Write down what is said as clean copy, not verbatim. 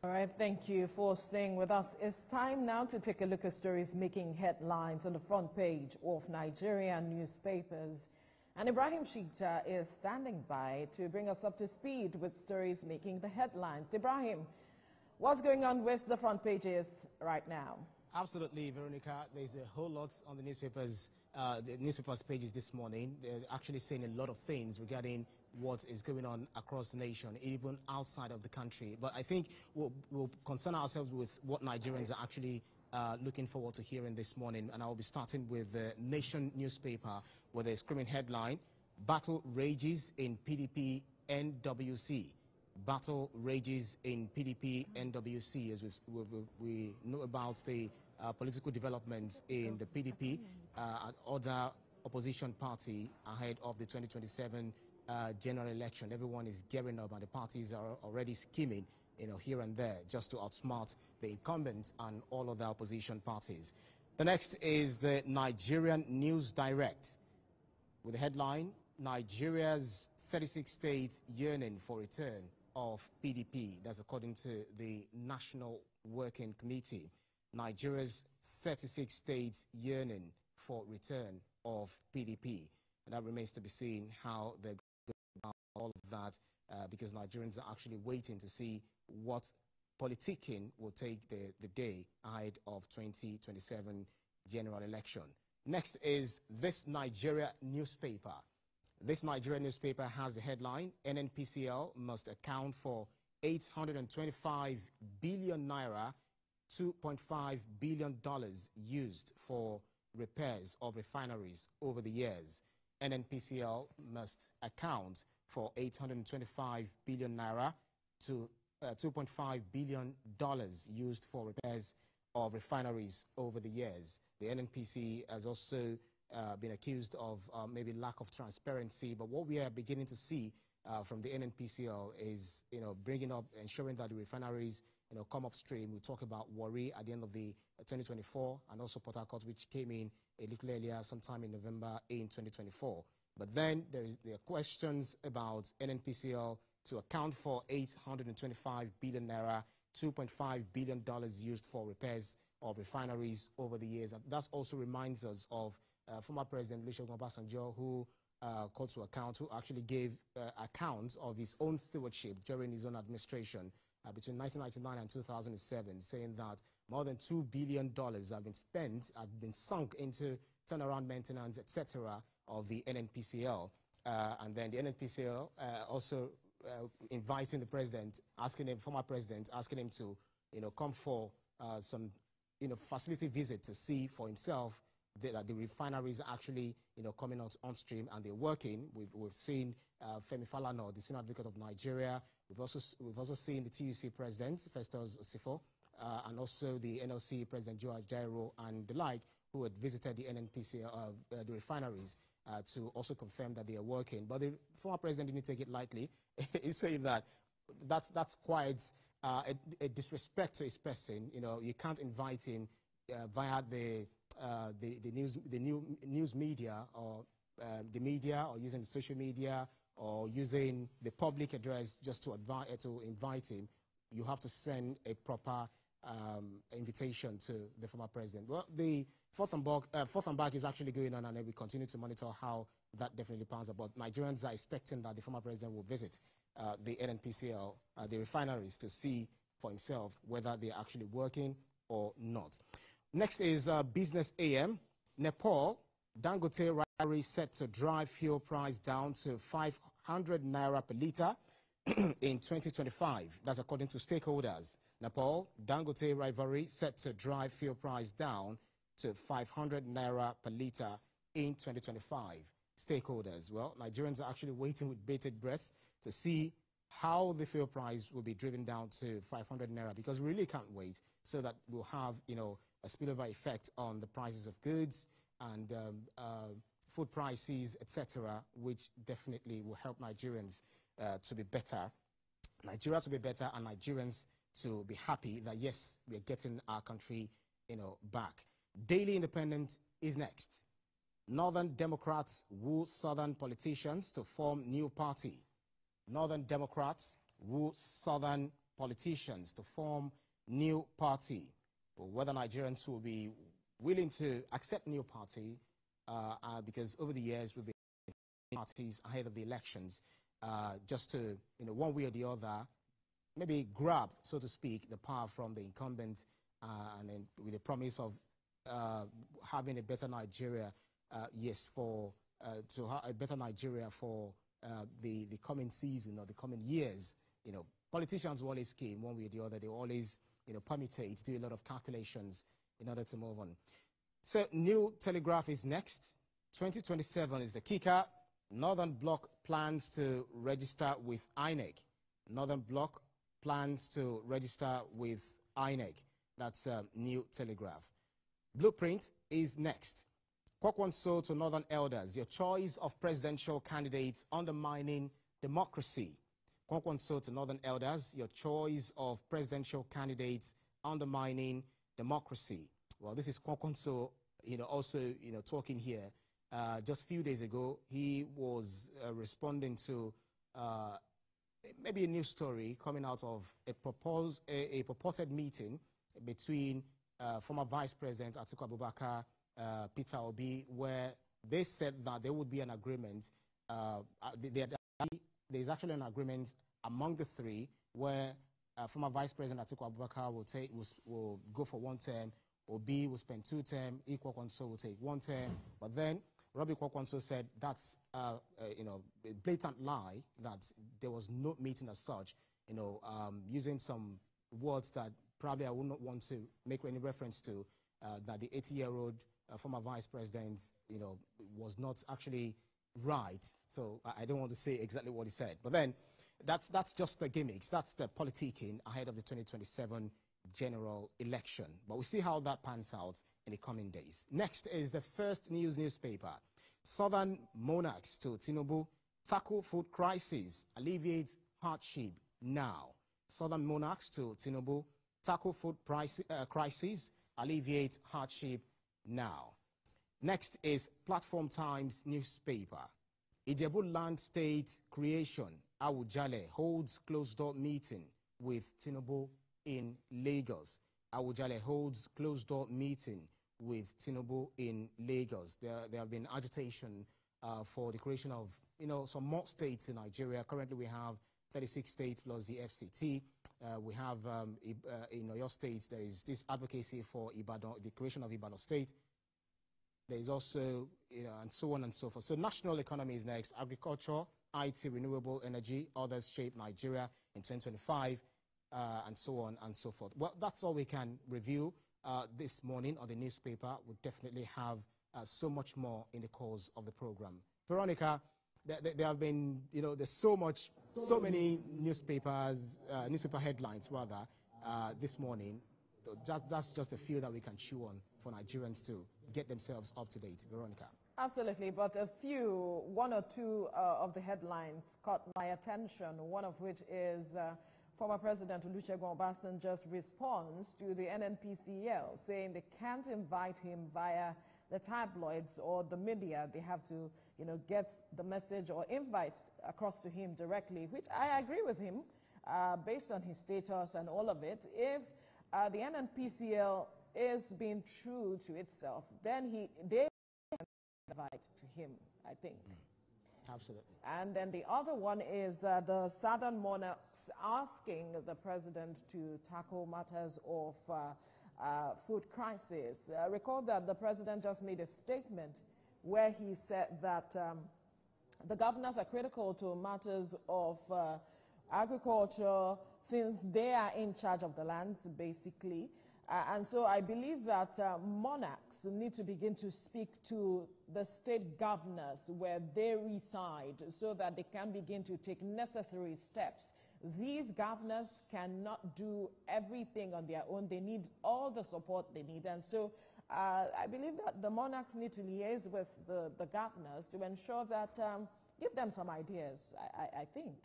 All right, thank you for staying with us. It's time now to take a look at stories making headlines on the front page of Nigerian newspapers. And Ibrahim Shita is standing by to bring us up to speed with stories making the headlines. Ibrahim, what's going on with the front pages right now? Absolutely, Veronica. There's a whole lot on the newspapers pages this morning. They're actually saying a lot of things regarding what is going on across the nation, even outside of the country. But I think we'll concern ourselves with what Nigerians are actually looking forward to hearing this morning. And I'll be starting with the Nation newspaper with a screaming headline: Battle rages in PDP NWC. Battle rages in PDP NWC, as we know about the political developments in the PDP and other opposition party ahead of the 2027 general election. Everyone is gearing up and the parties are already scheming, here and there just to outsmart the incumbents and all other opposition parties. The next is the Nigerian News Direct with the headline: Nigeria's 36 states yearning for return of PDP. That's according to the National Working Committee. Nigeria's 36 states yearning for return of PDP. And that remains to be seen how they're going about all of that, because Nigerians are actually waiting to see what politicking will take the day ahead of 2027 general election. Next is this Nigeria newspaper. This Nigerian newspaper has the headline: NNPCL must account for 825 billion naira, $2.5 billion used for repairs of refineries over the years. NNPCL must account for 825 billion naira to $2.5 billion used for repairs of refineries over the years. The NNPC has also been accused of maybe lack of transparency, but what we are beginning to see from the NNPCL is, bringing up, ensuring that the refineries, come upstream. We talk about Warri at the end of the 2024, and also Port Harcourt, which came in a little earlier, sometime in November in 2024. But then there are questions about NNPCL to account for 825 billion naira, $2.5 billion used for repairs of refineries over the years. And that also reminds us of former President Olusegun Obasanjo, who called to account, who actually gave accounts of his own stewardship during his own administration between 1999 and 2007, saying that more than $2 billion have been sunk into turnaround maintenance, etc., of the NNPCL. And then the NNPCL also inviting the president, former president, asking him to, come for some, facility visit to see for himself that the refineries are actually, coming out on stream and they're working. We've seen Femi Falana, the Senior Advocate of Nigeria. We've also seen the TVC President, Festus Osifo, and also the NLC President Joe Ajaero and the like, who had visited the NNPC, the refineries, to also confirm that they are working. But the former president didn't take it lightly. He's saying that that's quite a disrespect to his person. You can't invite him via the news media or the media, or using the social media, or using the public address just to invite him. You have to send a proper invitation to the former president. Well, the fourth and back is actually going on, and then we continue to monitor how that definitely pans out. But Nigerians are expecting that the former president will visit the NNPCL, the refineries, to see for himself whether they're actually working or not. Next is Business AM. Nepal, Dangote refinery set to drive fuel price down to 500 naira per litre in 2025. That's according to stakeholders. Nepal, Dangote rivalry set to drive fuel price down to 500 naira per litre in 2025. Stakeholders, well, Nigerians are actually waiting with bated breath to see how the fuel price will be driven down to 500 naira, because we really can't wait, so that we'll have, a spillover effect on the prices of goods and food prices, etc., which definitely will help Nigerians to be better. Nigeria to be better, and Nigerians to be happy that, yes, we're getting our country, back. Daily Independent is next. Northern Democrats woo Southern politicians to form new party. Northern Democrats woo Southern politicians to form new party. But whether Nigerians will be willing to accept new party, because over the years we've been parties ahead of the elections, just to, one way or the other, maybe grab, so to speak, the power from the incumbent, and then with the promise of having a better Nigeria, a better Nigeria for the coming season or the coming years. Politicians will always scheme one way or the other. They always, permutate, do a lot of calculations in order to move on. So, New Telegraph is next. 2027 is the kicker. Northern Bloc plans to register with INEC. Northern Bloc plans to register with INEC. That's New Telegraph. Blueprint is next. Kwakwanso to Northern Elders. Your choice of presidential candidates undermining democracy. Kwakwanso to Northern Elders. Your choice of presidential candidates undermining democracy. Well, this is Kwakwanso, also, talking here. Just a few days ago, he was responding to maybe a news story coming out of a purported meeting between former Vice President Atiku Abubakar, Peter Obi, where they said that there would be an agreement. There's actually an agreement among the three where former Vice President Atiku Abubakar will go for 1 term, Obi will spend 2 terms, Kwakwanso will take 1 term, but then Robbie Kwakwanso said that's a blatant lie, that there was no meeting as such, using some words that probably I would not want to make any reference to, that the 80-year-old former vice president, was not actually right. So I don't want to say exactly what he said. But then that's just the gimmicks. That's the politicking ahead of the 2027 general election. But we'll see how that pans out in the coming days. Next is the First News newspaper. Southern monarchs to Tinubu, tackle food crisis, alleviate hardship now. Southern monarchs to Tinubu, tackle food crisis, alleviate hardship now. Next is Platform Times newspaper. Ijebu Land State creation, Awujale holds closed-door meeting with Tinubu in Lagos. Awujale holds closed-door meeting with Tinubu in Lagos. There have been agitation for the creation of, some more states in Nigeria. Currently, we have 36 states plus the FCT. We have, in Oyo State, there is this advocacy for Ibadan, the creation of Ibadan State. There is also, and so on and so forth. So national economy is next. Agriculture, IT, renewable energy, others shape Nigeria in 2025, and so on and so forth. Well, that's all we can review this morning on the newspaper. We'll definitely have so much more in the course of the program. Veronica, there have been, there's so many newspapers, newspaper headlines rather, this morning. That's just a few that we can chew on for Nigerians to get themselves up to date. Veronica. Absolutely, but one or two of the headlines caught my attention, one of which is former President Olusegun Obasanjo's response to the NNPCL, saying they can't invite him via the tabloids or the media. They have to, get the message or invites across to him directly, which I agree with him, based on his status and all of it. If the NNPCL is being true to itself, then they can invite to him, I think. Absolutely. And then the other one is the Southern monarchs asking the president to tackle matters of food crisis. Recall that the president just made a statement where he said that the governors are critical to matters of agriculture since they are in charge of the lands, basically. And so I believe that monarchs need to begin to speak to the state governors where they reside so that they can begin to take necessary steps. These governors cannot do everything on their own. They need all the support they need. And so I believe that the monarchs need to liaise with the governors to ensure that, give them some ideas, I think.